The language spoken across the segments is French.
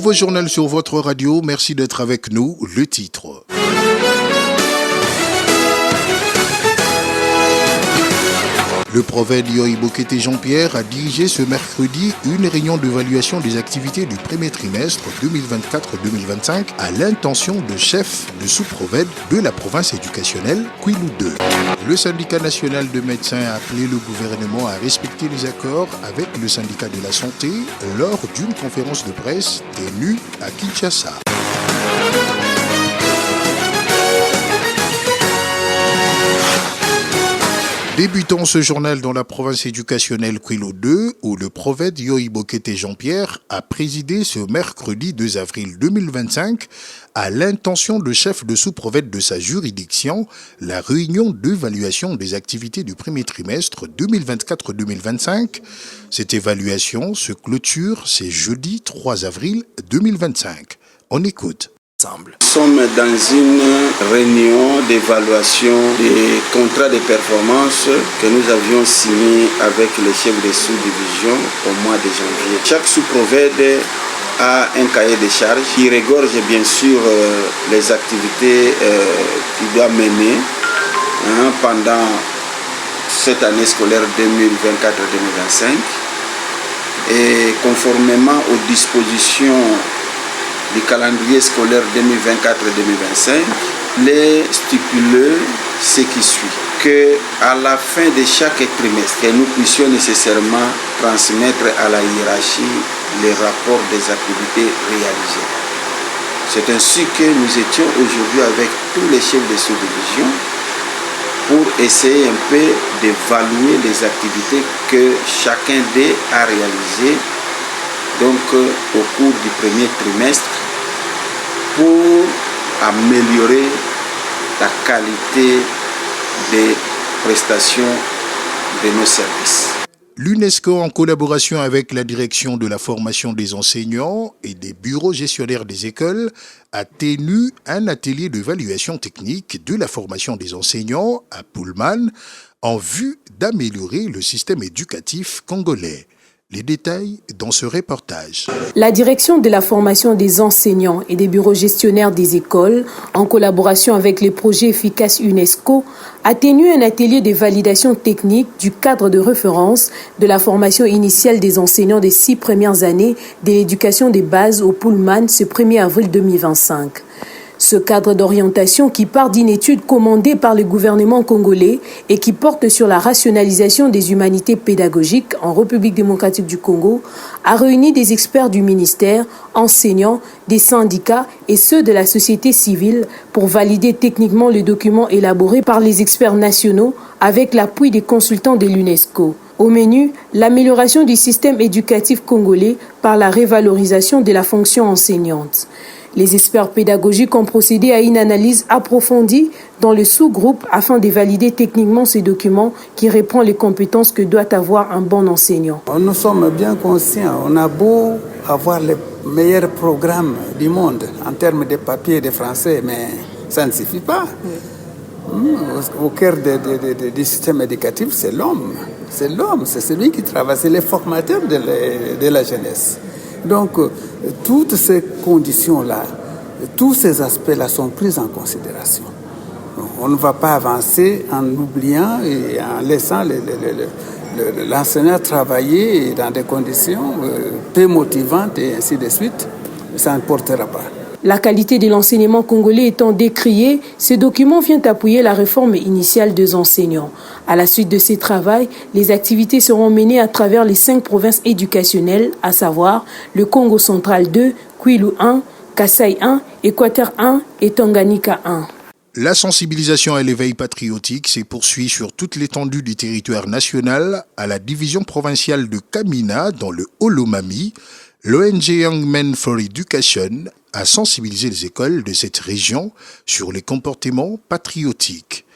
nouveau journal sur votre radio. Merci d'être avec nous. Le titre. Le prophète Yoy Bokete Jean-Pierre a dirigé ce mercredi une réunion d'évaluation des activités du premier trimestre 2024-2025 à l'intention de chef de sous-prophète de la province éducationnelle Kwilu 2. Le syndicat national de médecins a appelé le gouvernement à respecter les accords avec le syndicat de la santé lors d'une conférence de presse tenue à Kinshasa. Débutons ce journal dans la province éducationnelle Kwilu 2 où le prophète Yoy Bokete Jean-Pierre a présidé ce mercredi 2 avril 2025 à l'intention de chef de sous-prophète de sa juridiction la réunion d'évaluation des activités du premier trimestre 2024-2025. Cette évaluation se clôture ce jeudi 3 avril 2025. On écoute. Nous sommes dans une réunion d'évaluation des contrats de performance que nous avions signé avec les chefs de sous-division au mois de janvier. Chaque sous-prophète a un cahier de charges qui regorge bien sûr les activités qu'il doit mener pendant cette année scolaire 2024-2025 et conformément aux dispositions du calendrier scolaire 2024-2025, les stipuleux ce qui suit. Qu'à la fin de chaque trimestre, que nous puissions nécessairement transmettre à la hiérarchie les rapports des activités réalisées. C'est ainsi que nous étions aujourd'hui avec tous les chefs de sous-division pour essayer un peu d'évaluer les activités que chacun d'eux a réalisées donc au cours du premier trimestre pour améliorer la qualité des prestations de nos services. L'UNESCO, en collaboration avec la direction de la formation des enseignants et des bureaux gestionnaires des écoles, a tenu un atelier d'évaluation technique de la formation des enseignants à Pullman en vue d'améliorer le système éducatif congolais. Les détails dans ce reportage. La direction de la formation des enseignants et des bureaux gestionnaires des écoles, en collaboration avec les projets efficaces UNESCO, a tenu un atelier de validation technique du cadre de référence de la formation initiale des enseignants des 6 premières années de l'éducation des bases au Pullman ce 1er avril 2025. Ce cadre d'orientation qui part d'une étude commandée par le gouvernement congolais et qui porte sur la rationalisation des humanités pédagogiques en République démocratique du Congo a réuni des experts du ministère, enseignants, des syndicats et ceux de la société civile pour valider techniquement le document élaboré par les experts nationaux avec l'appui des consultants de l'UNESCO. Au menu, l'amélioration du système éducatif congolais par la révalorisation de la fonction enseignante. Les experts pédagogiques ont procédé à une analyse approfondie dans le sous-groupe afin de valider techniquement ces documents qui reprend les compétences que doit avoir un bon enseignant. Nous sommes bien conscients, on a beau avoir les meilleurs programmes du monde en termes de papier et de français, mais ça ne suffit pas. Au cœur du système éducatif, c'est l'homme. C'est l'homme, c'est celui qui travaille, c'est le formateur de la jeunesse. Donc, toutes ces conditions-là, tous ces aspects-là sont pris en considération. On ne va pas avancer en oubliant et en laissant l'enseignant travailler dans des conditions peu motivantes et ainsi de suite. Ça ne portera pas. La qualité de l'enseignement congolais étant décriée, ce document vient appuyer la réforme initiale des enseignants. À la suite de ces travaux, les activités seront menées à travers les 5 provinces éducationnelles, à savoir le Congo central 2, Kwilu 1, Kasai 1, Équateur 1 et Tanganyika 1. La sensibilisation à l'éveil patriotique se poursuit sur toute l'étendue du territoire national à la division provinciale de Kamina dans le Haut-Lomami. L'ONG Young Men for Education a sensibilisé les écoles de cette région sur les comportements patriotiques.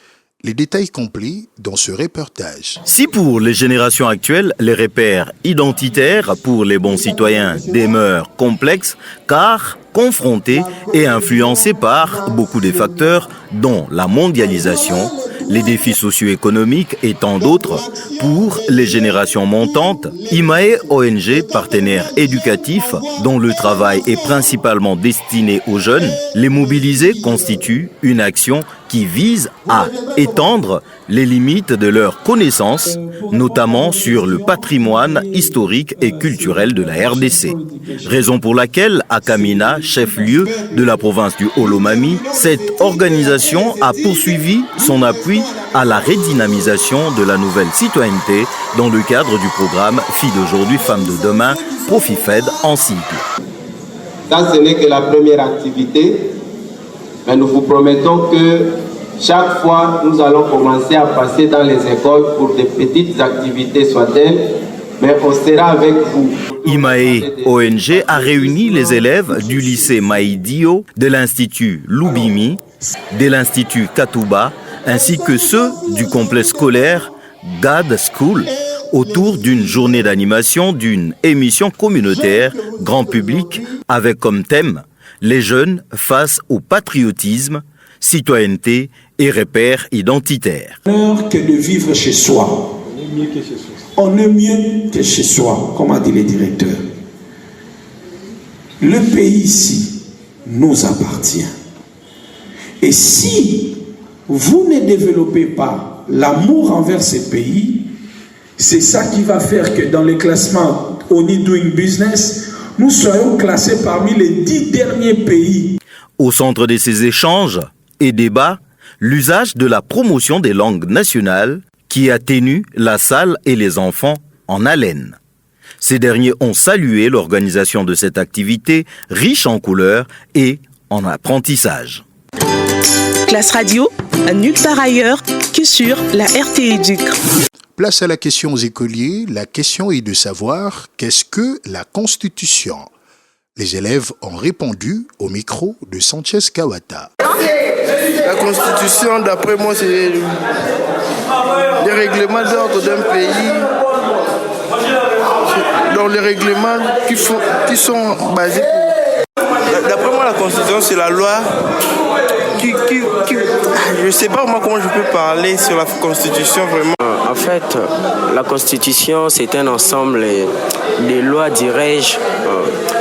Les détails complets dans ce reportage. Si pour les générations actuelles, les repères identitaires pour les bons citoyens demeurent complexes, car confrontés et influencés par beaucoup de facteurs, dont la mondialisation, les défis socio-économiques et tant d'autres pour les générations montantes. IMAE ONG, partenaire éducatif dont le travail est principalement destiné aux jeunes, les mobiliser constitue une action qui vise à étendre les limites de leurs connaissances, notamment sur le patrimoine historique et culturel de la RDC. Raison pour laquelle, à Kamina, chef-lieu de la province du Olomami, cette organisation a poursuivi son appui à la redynamisation de la nouvelle citoyenneté dans le cadre du programme Filles d'aujourd'hui, Femmes de demain, Profifed en sigle. Ça, ce n'est que la première activité, mais nous vous promettons que chaque fois, nous allons commencer à passer dans les écoles pour des petites activités soient-elles, mais on sera avec vous. IMAE ONG a réuni les élèves du lycée Maïdio, de l'Institut Lubimi, de l'Institut Katouba, ainsi que ceux du complexe scolaire GAD School, autour d'une journée d'animation d'une émission communautaire grand public avec comme thème les jeunes face au patriotisme, citoyenneté et repères identitaires. Que de vivre chez soi. On est mieux que chez soi, comme a dit le directeur. Le pays ici nous appartient. Et si vous ne développez pas l'amour envers ce pays, c'est ça qui va faire que dans les classements ONI Doing Business, nous soyons classés parmi les 10 derniers pays. Au centre de ces échanges et débats, l'usage de la promotion des langues nationales qui atténue la salle et les enfants en haleine. Ces derniers ont salué l'organisation de cette activité riche en couleurs et en apprentissage. Classe Radio, nulle part ailleurs que sur la RT-Éduc. Place à la question aux écoliers. La question est de savoir qu'est-ce que la Constitution. Les élèves ont répondu au micro de Sanchez Kawata. La Constitution, d'après moi, c'est les règlements d'ordre d'un pays. Dans les règlements qui sont basés pour... D'après moi, la Constitution, c'est la loi qui... Je ne sais pas comment je peux parler sur la Constitution vraiment. En fait, la Constitution, c'est un ensemble de lois, dirais-je,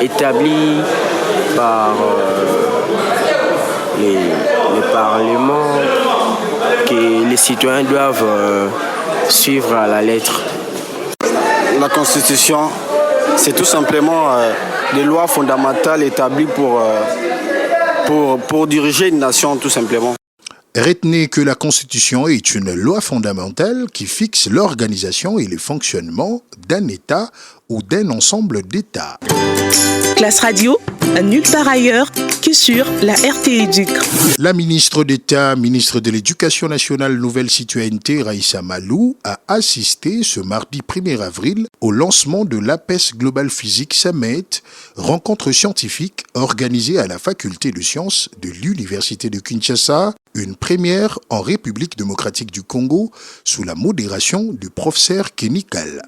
établies par le Parlement que les citoyens doivent suivre à la lettre. La Constitution, c'est tout simplement des lois fondamentales établies pour diriger une nation, tout simplement. Retenez que la Constitution est une loi fondamentale qui fixe l'organisation et le fonctionnement d'un État ou d'un ensemble d'États. Classe Radio, nulle part ailleurs que sur la RT-Éduc. La ministre d'État, ministre de l'Éducation nationale Nouvelle Citoyenneté, Raïssa Malou, a assisté ce mardi 1er avril au lancement de l'APES Global Physics Summit, rencontre scientifique organisée à la Faculté de sciences de l'Université de Kinshasa, une première en République démocratique du Congo, sous la modération du professeur Kenikal.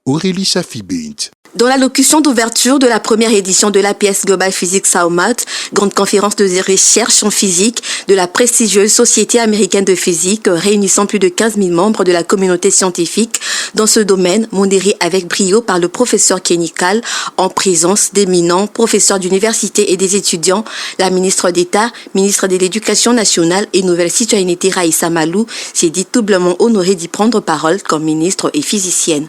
Aurélie Safi-Bint. Dans l'allocution d'ouverture de la première édition de l'APS Global Physics Summit, grande conférence de recherche en physique de la prestigieuse Société américaine de physique réunissant plus de 15 000 membres de la communauté scientifique dans ce domaine, modéré avec brio par le professeur Kenikal en présence d'éminents professeurs d'université et des étudiants, la ministre d'État, ministre de l'Éducation nationale et Nouvelle Citoyenneté Raïssa Malou s'est dit doublement honorée d'y prendre parole comme ministre et physicienne.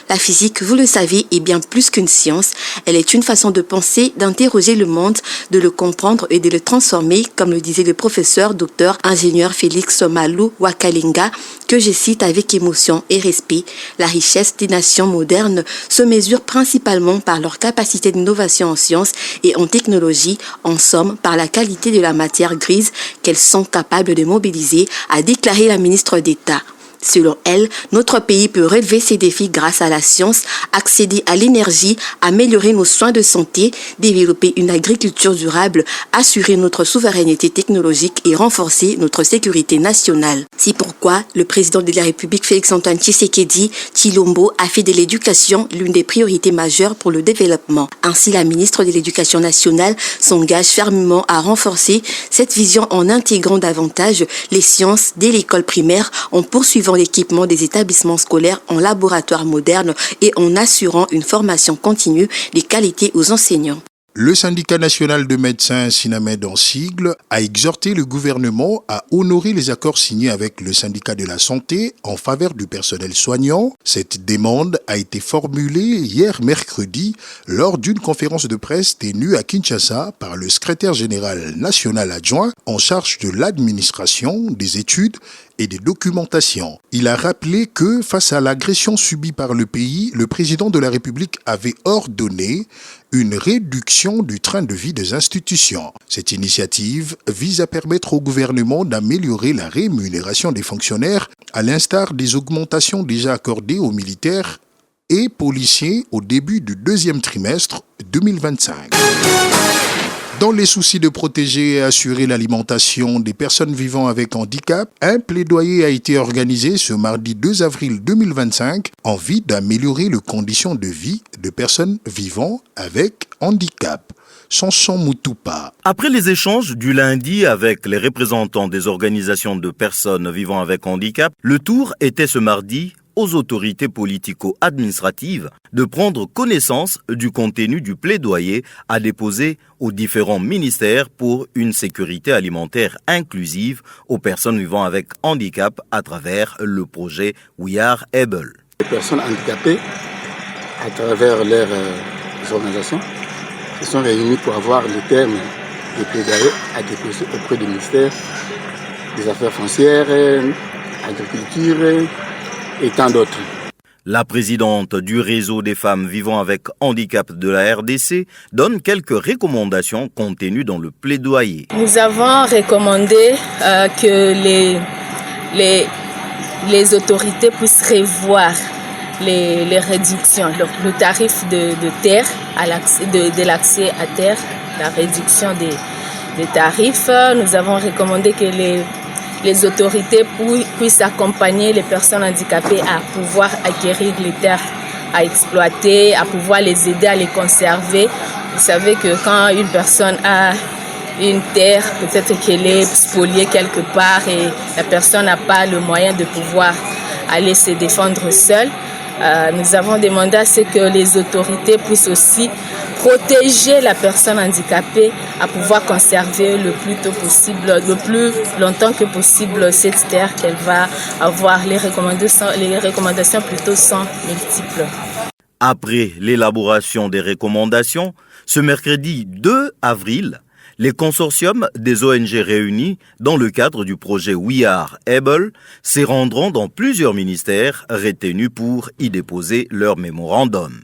La physique, vous le savez, est bien plus qu'une science, elle est une façon de penser, d'interroger le monde, de le comprendre et de le transformer, comme le disait le professeur docteur ingénieur Félix Malou Wakalinga, que je cite avec émotion et respect. La richesse des nations modernes se mesure principalement par leur capacité d'innovation en sciences et en technologie, en somme par la qualité de la matière grise qu'elles sont capables de mobiliser, a déclaré la ministre d'État. Selon elle, notre pays peut relever ces défis grâce à la science, accéder à l'énergie, améliorer nos soins de santé, développer une agriculture durable, assurer notre souveraineté technologique et renforcer notre sécurité nationale. C'est pourquoi le président de la République Félix-Antoine Tshisekedi Tshilombo a fait de l'éducation l'une des priorités majeures pour le développement. Ainsi, la ministre de l'Éducation nationale s'engage fermement à renforcer cette vision en intégrant davantage les sciences dès l'école primaire, en poursuivant l'équipement des établissements scolaires en laboratoires modernes et en assurant une formation continue de qualité aux enseignants. Le syndicat national de médecins Sinamed en sigle a exhorté le gouvernement à honorer les accords signés avec le syndicat de la santé en faveur du personnel soignant. Cette demande a été formulée hier mercredi lors d'une conférence de presse tenue à Kinshasa par le secrétaire général national adjoint en charge de l'administration, des études et des documentations. Il a rappelé que face à l'agression subie par le pays, le président de la République avait ordonné une réduction du train de vie des institutions. Cette initiative vise à permettre au gouvernement d'améliorer la rémunération des fonctionnaires, à l'instar des augmentations déjà accordées aux militaires et policiers au début du deuxième trimestre 2025. Dans les soucis de protéger et assurer l'alimentation des personnes vivant avec handicap, un plaidoyer a été organisé ce mardi 2 avril 2025 en vue d'améliorer les conditions de vie de personnes vivant avec handicap. Samson Moutoupa. Après les échanges du lundi avec les représentants des organisations de personnes vivant avec handicap, le tour était ce mardi aux autorités politico-administratives de prendre connaissance du contenu du plaidoyer à déposer aux différents ministères pour une sécurité alimentaire inclusive aux personnes vivant avec handicap à travers le projet We Are Able. Les personnes handicapées, à travers leurs organisations, se sont réunies pour avoir les termes des plaidoyers à déposer auprès du ministère des Affaires foncières, agriculture, et tant d'autres. La présidente du réseau des femmes vivant avec handicap de la RDC donne quelques recommandations contenues dans le plaidoyer. Nous avons recommandé que les autorités puissent revoir les réductions, le tarif de terre, de l'accès à terre, la réduction des tarifs. Nous avons recommandé que les autorités puissent accompagner les personnes handicapées à pouvoir acquérir les terres à exploiter, à pouvoir les aider à les conserver. Vous savez que quand une personne a une terre, peut-être qu'elle est spoliée quelque part et la personne n'a pas le moyen de pouvoir aller se défendre seule. Nous avons demandé à ce que les autorités puissent aussi protéger la personne handicapée à pouvoir conserver le plus tôt possible, le plus longtemps que possible cette terre qu'elle va avoir. Les recommandations plutôt sont multiples. Après l'élaboration des recommandations, ce mercredi 2 avril, les consortiums des ONG réunis dans le cadre du projet We Are Able se rendront dans plusieurs ministères retenus pour y déposer leur mémorandum.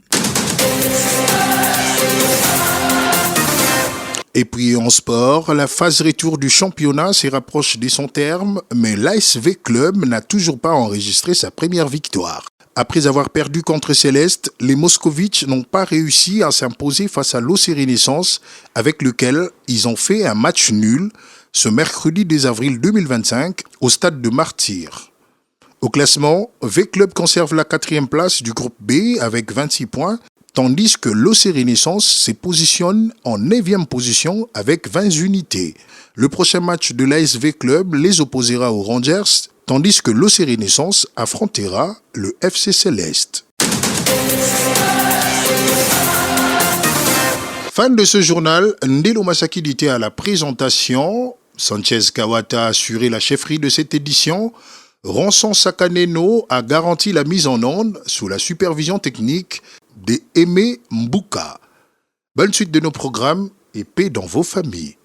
Et puis en sport, la phase retour du championnat se rapproche de son terme, mais l'ASV Club n'a toujours pas enregistré sa première victoire. Après avoir perdu contre Céleste, les Moscovites n'ont pas réussi à s'imposer face à l'OC Renaissance, avec lequel ils ont fait un match nul ce mercredi 2 avril 2025 au stade de Martyr. Au classement, V-Club conserve la 4e place du groupe B avec 26 points, tandis que l'OC Renaissance se positionne en 9e position avec 20 unités. Le prochain match de l'ASV Club les opposera aux Rangers, tandis que l'OC Renaissance affrontera le FC Céleste. Fin de ce journal, Ndelo Masaki était à la présentation. Sanchez Kawata a assuré la chefferie de cette édition. Ranson Sakaneno a garanti la mise en onde sous la supervision technique de Aimé Mbouka. Bonne suite de nos programmes et paix dans vos familles.